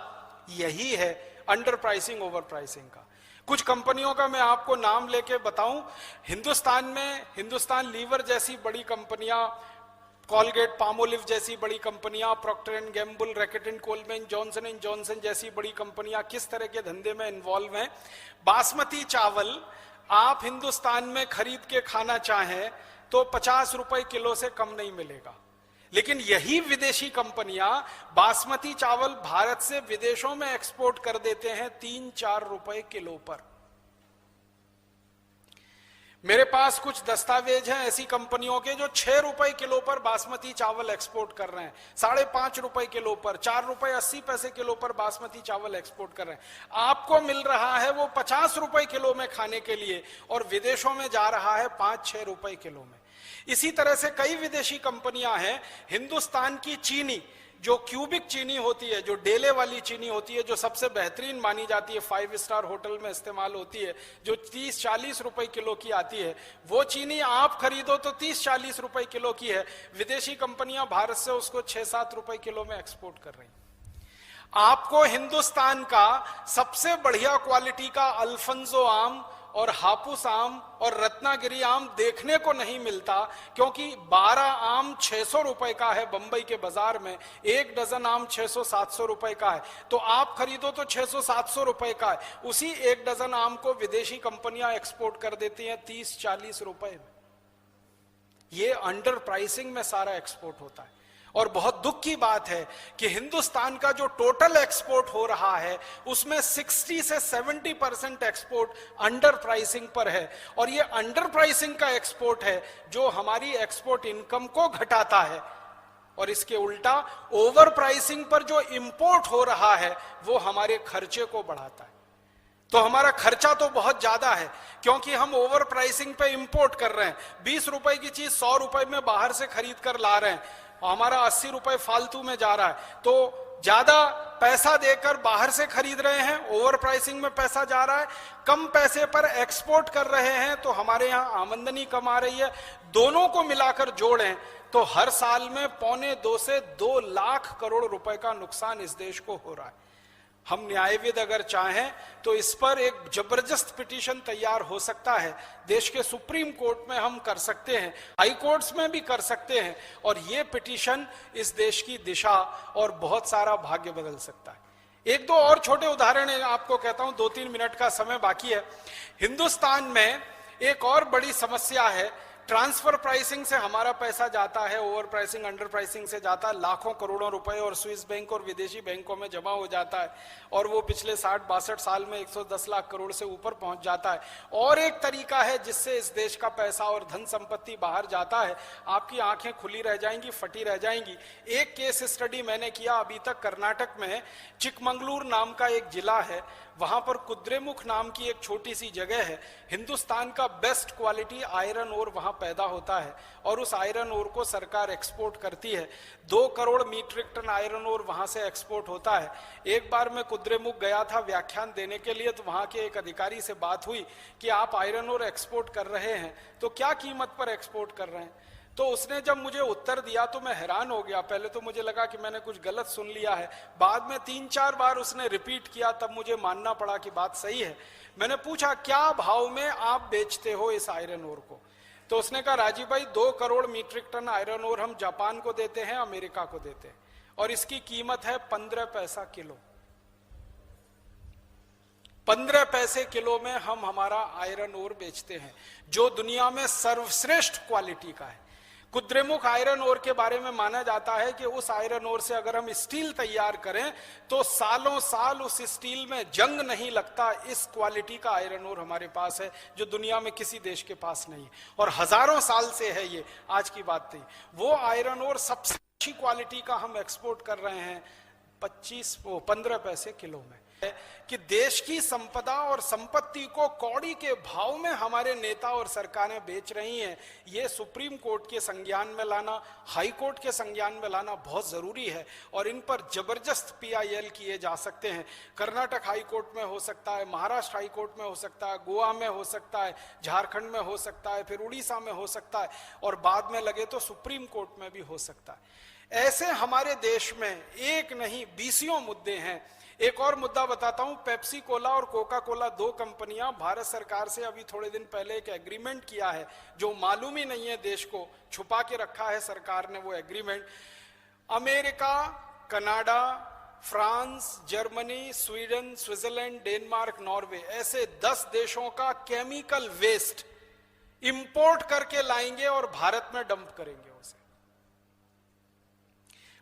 Speaker 1: यही है, अंडर प्राइसिंग ओवर प्राइसिंग का। कुछ कंपनियों का मैं आपको नाम लेके बताऊं, हिंदुस्तान में हिंदुस्तान लीवर जैसी बड़ी कंपनियां, कॉलगेट पामोलिव जैसी बड़ी कंपनियां, Procter and Gamble, Reckitt and Colman, Johnson and Johnson जैसी बड़ी कंपनियां किस तरह के धंधे में इन्वॉल्व हैं। बासमती चावल आप हिंदुस्तान में खरीद के खाना चाहें तो 50 रुपए किलो से कम नहीं मिलेगा, लेकिन यही विदेशी कंपनियां बासमती चावल भारत से विदेशों में एक्सपोर्ट कर देते हैं 3-4 रुपए किलो पर। मेरे पास कुछ दस्तावेज हैं ऐसी कंपनियों के जो 6 रुपए किलो पर बासमती चावल एक्सपोर्ट कर रहे हैं, 5.5 रुपए किलो पर, 4 रुपए 80 पैसे किलो पर बासमती चावल एक्सपोर्ट कर रहे हैं। आपको मिल रहा है वो 50 रुपए किलो में खाने के लिए और विदेशों में जा रहा है 5-6 रुपए किलो में। इसी तरह से कई विदेशी कंपनियां हैं। हिंदुस्तान की चीनी, जो क्यूबिक चीनी होती है, जो डेले वाली चीनी होती है, जो सबसे बेहतरीन मानी जाती है, 5 स्टार होटल में इस्तेमाल होती है, जो 30-40 रुपए किलो की आती है, वो चीनी आप खरीदो तो 30-40 रुपए किलो की है। विदेशी कंपनियां भारत से उसको 6-7 रुपए किलो में एक्सपोर्ट कर रही। आपको हिंदुस्तान का सबसे बढ़िया क्वालिटी का अल्फंजो आम और हापुस आम और रत्नागिरी आम देखने को नहीं मिलता, क्योंकि 12 आम 600 रुपए का है बंबई के बाजार में, 1 डजन आम 600-700 रुपए का है, तो आप खरीदो तो 600-700 रुपए का है। उसी 1 डजन आम को विदेशी कंपनियां एक्सपोर्ट कर देती हैं 30-40 रुपए में। ये अंडर प्राइसिंग में सारा एक्सपोर्ट होता है। और बहुत दुख की बात है कि हिंदुस्तान का जो टोटल एक्सपोर्ट हो रहा है उसमें 60 से 70% एक्सपोर्ट अंडर प्राइसिंग पर है, और ये अंडर प्राइसिंग का एक्सपोर्ट है जो हमारी एक्सपोर्ट इनकम को घटाता है। और इसके उल्टा ओवर प्राइसिंग पर जो इंपोर्ट हो रहा है वो हमारे खर्चे को बढ़ाता है। तो हमारा खर्चा तो बहुत ज्यादा है क्योंकि हम ओवर प्राइसिंग पे इंपोर्ट कर रहे हैं। 20 रुपए की चीज 100 रुपए में बाहर से खरीद कर ला रहे हैं, हमारा 80 रुपए फालतू में जा रहा है। तो ज्यादा पैसा देकर बाहर से खरीद रहे हैं, ओवर प्राइसिंग में पैसा जा रहा है, कम पैसे पर एक्सपोर्ट कर रहे हैं, तो हमारे यहाँ आमदनी कम आ रही है। दोनों को मिलाकर जोड़ें तो हर साल में 1.25 से 2 लाख करोड़ रुपए का नुकसान इस देश को हो रहा है। हम न्यायविद अगर चाहें तो इस पर एक जबरदस्त पिटीशन तैयार हो सकता है, देश के सुप्रीम कोर्ट में हम कर सकते हैं, हाई कोर्ट्स में भी कर सकते हैं, और ये पिटीशन इस देश की दिशा और बहुत सारा भाग्य बदल सकता है। 1-2 और छोटे उदाहरण आपको कहता हूं, 2-3 मिनट का समय बाकी है। हिंदुस्तान में एक और बड़ी समस्या है, ट्रांसफर प्राइसिंग से हमारा पैसा जाता है, ओवर प्राइसिंग अंडर प्राइसिंग से जाता है लाखों करोड़ों रुपए, और स्विस बैंक और विदेशी बैंकों में जमा हो जाता है, और वो पिछले 60-62 साल में 110 लाख करोड़ से ऊपर पहुंच जाता है। और एक तरीका है जिससे इस देश का पैसा और धन संपत्ति बाहर जाता है, आपकी आंखें खुली रह जाएंगी, फटी रह जाएंगी। एक केस स्टडी मैंने किया अभी तक, कर्नाटक में चिकमंगलूर नाम का एक जिला है, वहां पर कुद्रेमुख नाम की एक छोटी सी जगह है, हिंदुस्तान का बेस्ट क्वालिटी आयरन ओर वहां पैदा होता है और उस आयरन ओर को सरकार एक्सपोर्ट करती है। 2 crore metric ton iron ore वहां से एक्सपोर्ट होता है। एक बार मैं कुद्रेमुख गया था व्याख्यान देने के लिए, तो वहां के एक अधिकारी से बात हुई कि आप आयरन ओर एक्सपोर्ट कर रहे हैं तो क्या कीमत पर एक्सपोर्ट कर रहे हैं। तो उसने जब मुझे उत्तर दिया तो मैं हैरान हो गया। पहले तो मुझे लगा कि मैंने कुछ गलत सुन लिया है, बाद में 3-4 बार उसने रिपीट किया, तब मुझे मानना पड़ा कि बात सही है। मैंने पूछा क्या भाव में आप बेचते हो इस आयरन ओर को, तो उसने कहा राजीव भाई 2 crore metric ton iron ore हम जापान को देते हैं, अमेरिका को देते हैं, और इसकी कीमत है 15 पैसा किलो। 15 पैसे किलो में हम हमारा आयरन ओर बेचते हैं, जो दुनिया में सर्वश्रेष्ठ क्वालिटी का है। कुद्रेमुख आयरन ओर के बारे में माना जाता है कि उस आयरन ओर से अगर हम स्टील तैयार करें तो सालों साल उस स्टील में जंग नहीं लगता। इस क्वालिटी का आयरन ओर हमारे पास है जो दुनिया में किसी देश के पास नहीं है, और हजारों साल से है। ये आज की बात थी। वो आयरन ओर सबसे अच्छी क्वालिटी का हम एक्सपोर्ट कर रहे हैं 15 पैसे किलो में। कि देश की संपदा और संपत्ति को कौड़ी के भाव में हमारे नेता और सरकारें बेच रही हैं, ये सुप्रीम कोर्ट के संज्ञान में लाना, हाई कोर्ट के संज्ञान में लाना बहुत जरूरी है, और इन पर जबरदस्त PIL किए जा सकते हैं। कर्नाटक हाई कोर्ट में हो सकता है, महाराष्ट्र हाई कोर्ट में हो सकता है, गोवा में हो सकता है, झारखंड में हो सकता है, फिर उड़ीसा में हो सकता है, और बाद में लगे तो सुप्रीम कोर्ट में भी हो सकता है। ऐसे हमारे देश में एक नहीं 20 मुद्दे हैं। एक और मुद्दा बताता हूं, पेप्सी कोला और कोका कोला 2 कंपनियां भारत सरकार से अभी थोड़े दिन पहले एक एग्रीमेंट किया है जो मालूम ही नहीं है, देश को छुपा के रखा है सरकार ने वो agreement. America, Canada, France, Germany, Sweden, Switzerland, Denmark, Norway, ऐसे 10 देशों का केमिकल वेस्ट इंपोर्ट करके लाएंगे और भारत में डंप करेंगे उसे।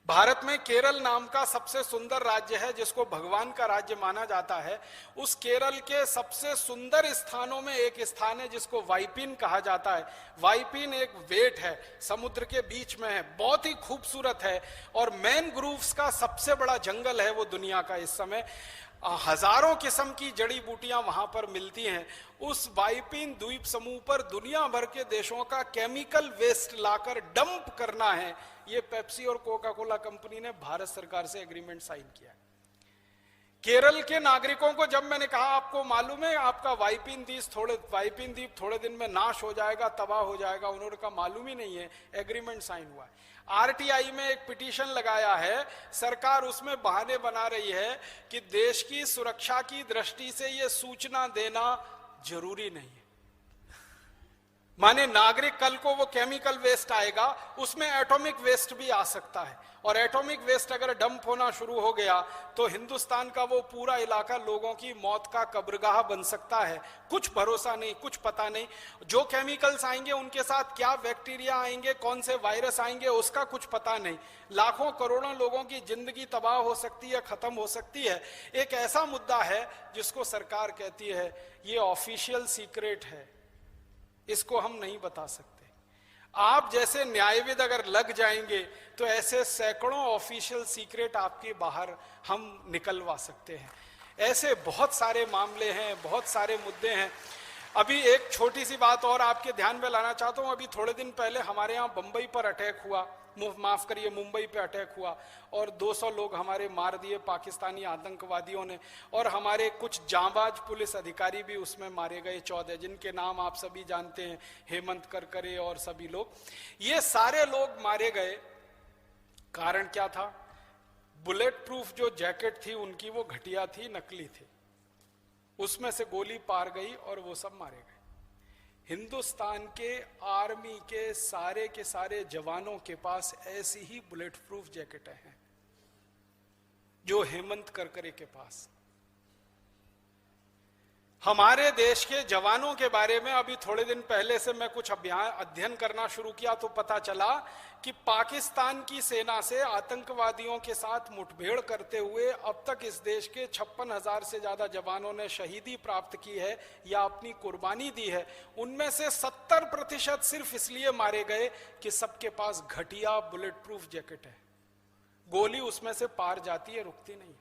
Speaker 1: भारत में केरल नाम का सबसे सुंदर राज्य है जिसको भगवान का राज्य माना जाता है। उस केरल के सबसे सुंदर स्थानों में एक स्थान है जिसको वाइपिन कहा जाता है। वाइपिन एक वेट है, समुद्र के बीच में है, बहुत ही खूबसूरत है, और मैनग्रूव्स का सबसे बड़ा जंगल है वो दुनिया का। इस समय हजारों किस्म की जड़ी बूटियां वहां पर मिलती हैं। उस वाइपिन द्वीप समूह पर दुनिया भर के देशों का केमिकल वेस्ट लाकर डंप करना है, ये पेप्सी और कोका कोला कंपनी ने भारत सरकार से एग्रीमेंट साइन किया है। केरल के नागरिकों को जब मैंने कहा आपको मालूम है आपका वाइपिन द्वीप थोड़े दिन में नाश हो जाएगा, तबाह हो जाएगा, उन्होंने कहा मालूम ही नहीं है, एग्रीमेंट साइन हुआ है। RTI में एक पिटीशन लगाया है, सरकार उसमें बहाने बना रही है कि देश की सुरक्षा की दृष्टि से यह सूचना देना जरूरी नहीं है। माने नागरिक कल को वो केमिकल वेस्ट आएगा, उसमें एटॉमिक वेस्ट भी आ सकता है, और एटॉमिक वेस्ट अगर डंप होना शुरू हो गया तो हिंदुस्तान का वो पूरा इलाका लोगों की मौत का कब्रगाह बन सकता है। कुछ भरोसा नहीं, कुछ पता नहीं, जो केमिकल्स आएंगे उनके साथ क्या बैक्टीरिया आएंगे, कौन से वायरस आएंगे, उसका कुछ पता नहीं। लाखों करोड़ों लोगों की जिंदगी तबाह हो सकती है, खत्म हो सकती है। एक ऐसा मुद्दा है जिसको सरकार कहती है ये ऑफिशियल सीक्रेट है, इसको हम नहीं बता सकते। आप जैसे न्यायविद अगर लग जाएंगे तो ऐसे सैकड़ों ऑफिशियल सीक्रेट आपके बाहर हम निकलवा सकते हैं। ऐसे बहुत सारे मामले हैं, बहुत सारे मुद्दे हैं। अभी एक छोटी सी बात और आपके ध्यान में लाना चाहता हूं। अभी थोड़े दिन पहले हमारे यहाँ बंबई पर अटैक हुआ, माफ करिए मुंबई पे अटैक हुआ, और 200 लोग हमारे मार दिए पाकिस्तानी आतंकवादियों ने, और हमारे कुछ जांबाज पुलिस अधिकारी भी उसमें मारे गए 14, जिनके नाम आप सभी जानते हैं, हेमंत करकरे और सभी लोग। ये सारे लोग मारे गए, कारण क्या था? बुलेट प्रूफ जो जैकेट थी उनकी वो घटिया थी, नकली थी, उसमें से गोली पार गई और वो सब मारे गए। हिंदुस्तान के आर्मी के सारे जवानों के पास ऐसी ही बुलेट प्रूफ जैकेटें हैं जो हेमंत करकरे के पास। हमारे देश के जवानों के बारे में अभी थोड़े दिन पहले से मैं कुछ अध्ययन करना शुरू किया तो पता चला कि पाकिस्तान की सेना से आतंकवादियों के साथ मुठभेड़ करते हुए अब तक इस देश के 56,000 से ज्यादा जवानों ने शहीदी प्राप्त की है या अपनी कुर्बानी दी है। उनमें से 70% सिर्फ इसलिए मारे गए कि सबके पास घटिया बुलेट प्रूफ जैकेट है, गोली उसमें से पार जाती है, रुकती नहीं।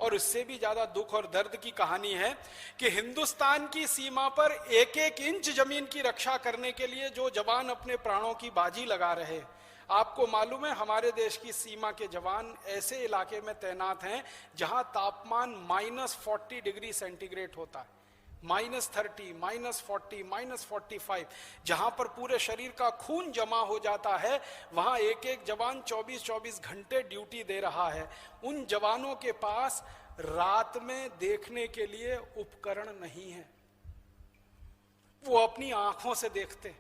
Speaker 1: और उससे भी ज्यादा दुख और दर्द की कहानी है कि हिंदुस्तान की सीमा पर एक एक इंच जमीन की रक्षा करने के लिए जो जवान अपने प्राणों की बाजी लगा रहे हैं। आपको मालूम है हमारे देश की सीमा के जवान ऐसे इलाके में तैनात हैं जहां तापमान -40 डिग्री सेंटीग्रेड होता है, -30, -40, -45, जहां पर पूरे शरीर का खून जमा हो जाता है, वहां एक एक जवान 24-24 घंटे ड्यूटी दे रहा है। उन जवानों के पास रात में देखने के लिए उपकरण नहीं है, वो अपनी आंखों से देखते हैं।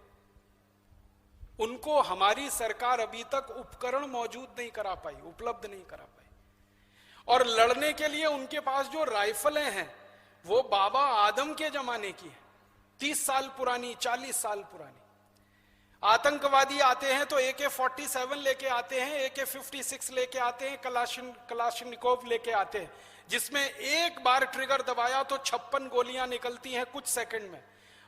Speaker 1: उनको हमारी सरकार अभी तक उपकरण मौजूद नहीं करा पाई, उपलब्ध नहीं करा पाई। और लड़ने के लिए उनके पास जो राइफलें हैं वो बाबा आदम के जमाने की है, 30 साल पुरानी, 40 साल पुरानी। आतंकवादी आते हैं तो AK-47 लेके आते हैं, AK-56 लेके आते हैं, कलाशनिकोव लेके आते हैं, जिसमें एक बार ट्रिगर दबाया तो 56 गोलियां निकलती हैं कुछ सेकंड में।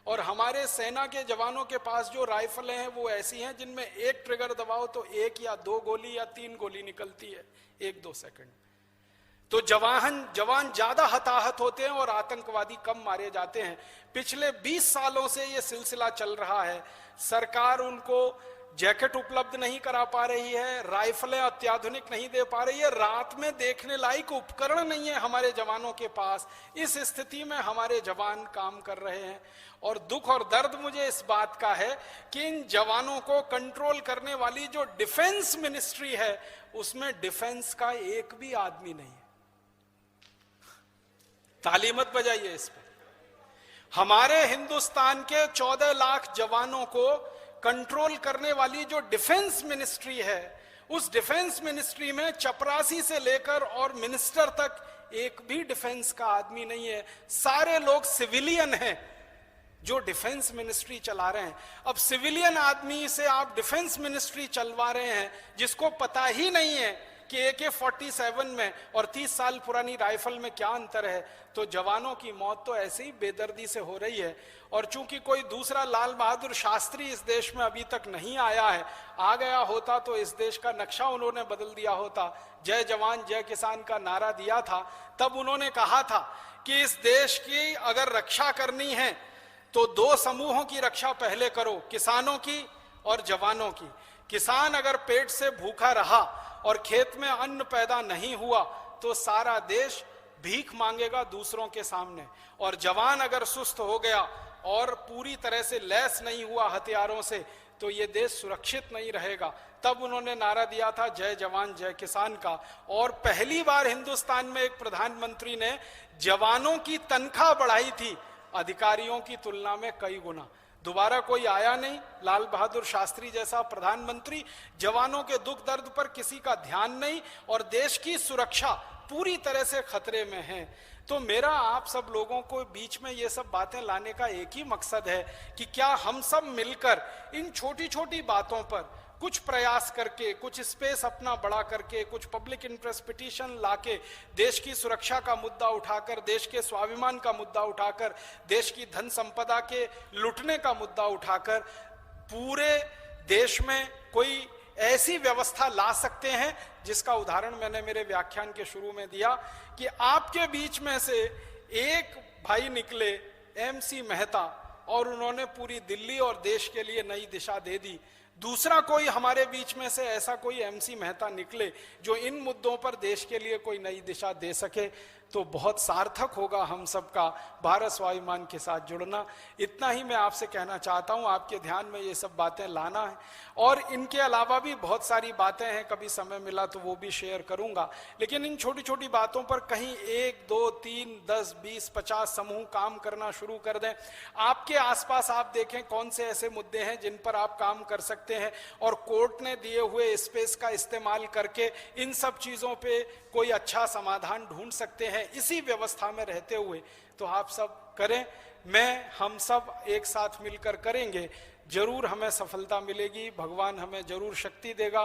Speaker 1: और हमारे सेना के जवानों के पास जो राइफलें हैं वो ऐसी हैं जिनमें एक ट्रिगर दबाओ तो 1 या 2 गोली या 3 गोली निकलती है 1-2 सेकंड। तो जवान ज्यादा हताहत होते हैं और आतंकवादी कम मारे जाते हैं। पिछले 20 सालों से यह सिलसिला चल रहा है। सरकार उनको जैकेट उपलब्ध नहीं करा पा रही है, राइफलें अत्याधुनिक नहीं दे पा रही है, रात में देखने लायक उपकरण नहीं है हमारे जवानों के पास। इस स्थिति में हमारे जवान काम कर रहे हैं और दुख और दर्द मुझे इस बात का है कि इन जवानों को कंट्रोल करने वाली जो डिफेंस मिनिस्ट्री है उसमें डिफेंस का एक भी आदमी नहीं है। ताली मत बजाइए इस पर। हमारे हिंदुस्तान के 14 लाख जवानों को कंट्रोल करने वाली जो डिफेंस मिनिस्ट्री है, उस डिफेंस मिनिस्ट्री में चपरासी से लेकर और मिनिस्टर तक एक भी डिफेंस का आदमी नहीं है। सारे लोग सिविलियन हैं जो डिफेंस मिनिस्ट्री चला रहे हैं। अब सिविलियन आदमी से आप डिफेंस मिनिस्ट्री चलवा रहे हैं जिसको पता ही नहीं है कि AK-47 में और 30 साल पुरानी राइफल में क्या अंतर है। तो जवानों की मौत तो ऐसे ही बेदर्दी से हो रही है। और चूंकि कोई दूसरा लाल बहादुर शास्त्री इस देश में अभी तक नहीं आया है, आ गया होता तो इस देश का नक्शा उन्होंने बदल दिया होता। जय जवान जय किसान का नारा दिया था, तब उन्होंने कहा था कि इस देश की अगर रक्षा करनी है तो 2 समूहों की रक्षा पहले करो, किसानों की और जवानों की। किसान अगर पेट से भूखा रहा और खेत में अन्न पैदा नहीं हुआ तो सारा देश भीख मांगेगा दूसरों के सामने। और जवान अगर सुस्त हो गया और पूरी तरह से लैस नहीं हुआ हथियारों से तो ये देश सुरक्षित नहीं रहेगा। तब उन्होंने नारा दिया था जय जवान जय किसान का। और पहली बार हिंदुस्तान में एक प्रधानमंत्री ने जवानों की तनख्वाह बढ़ाई थी अधिकारियों की तुलना में कई गुना। दोबारा कोई आया नहीं लाल बहादुर शास्त्री जैसा प्रधानमंत्री। जवानों के दुख दर्द पर किसी का ध्यान नहीं और देश की सुरक्षा पूरी तरह से खतरे में है। तो मेरा आप सब लोगों को बीच में ये सब बातें लाने का एक ही मकसद है कि क्या हम सब मिलकर इन छोटी छोटी बातों पर कुछ प्रयास करके, कुछ स्पेस अपना बड़ा करके, कुछ पब्लिक इंटरेस्ट पिटीशन लाके देश की सुरक्षा का मुद्दा उठाकर, देश के स्वाभिमान का मुद्दा उठाकर, देश की धन संपदा के लुटने का मुद्दा उठाकर पूरे देश में कोई ऐसी व्यवस्था ला सकते हैं जिसका उदाहरण मैंने मेरे व्याख्यान के शुरू में दिया कि आपके बीच में से एक भाई निकले MC मेहता और उन्होंने पूरी दिल्ली और देश के लिए नई दिशा दे दी। दूसरा कोई हमारे बीच में से ऐसा कोई MC मेहता निकले जो इन मुद्दों पर देश के लिए कोई नई दिशा दे सके तो बहुत सार्थक होगा हम सबका भारत स्वाभिमान के साथ जुड़ना। इतना ही मैं आपसे कहना चाहता हूं, आपके ध्यान में ये सब बातें लाना है। और इनके अलावा भी बहुत सारी बातें हैं, कभी समय मिला तो वो भी शेयर करूंगा। लेकिन इन छोटी छोटी बातों पर कहीं 1, 2, 3, 10, 20, 50 समूह काम करना शुरू कर दें। आपके आसपास आप देखें कौन से ऐसे मुद्दे हैं जिन पर आप काम कर सकते हैं और कोर्ट ने दिए हुए स्पेस का इस्तेमाल करके इन सब चीजों पे कोई अच्छा समाधान ढूंढ सकते हैं इसी व्यवस्था में रहते हुए। तो आप सब करें, हम सब एक साथ मिलकर करेंगे, जरूर हमें सफलता मिलेगी, भगवान हमें जरूर शक्ति देगा।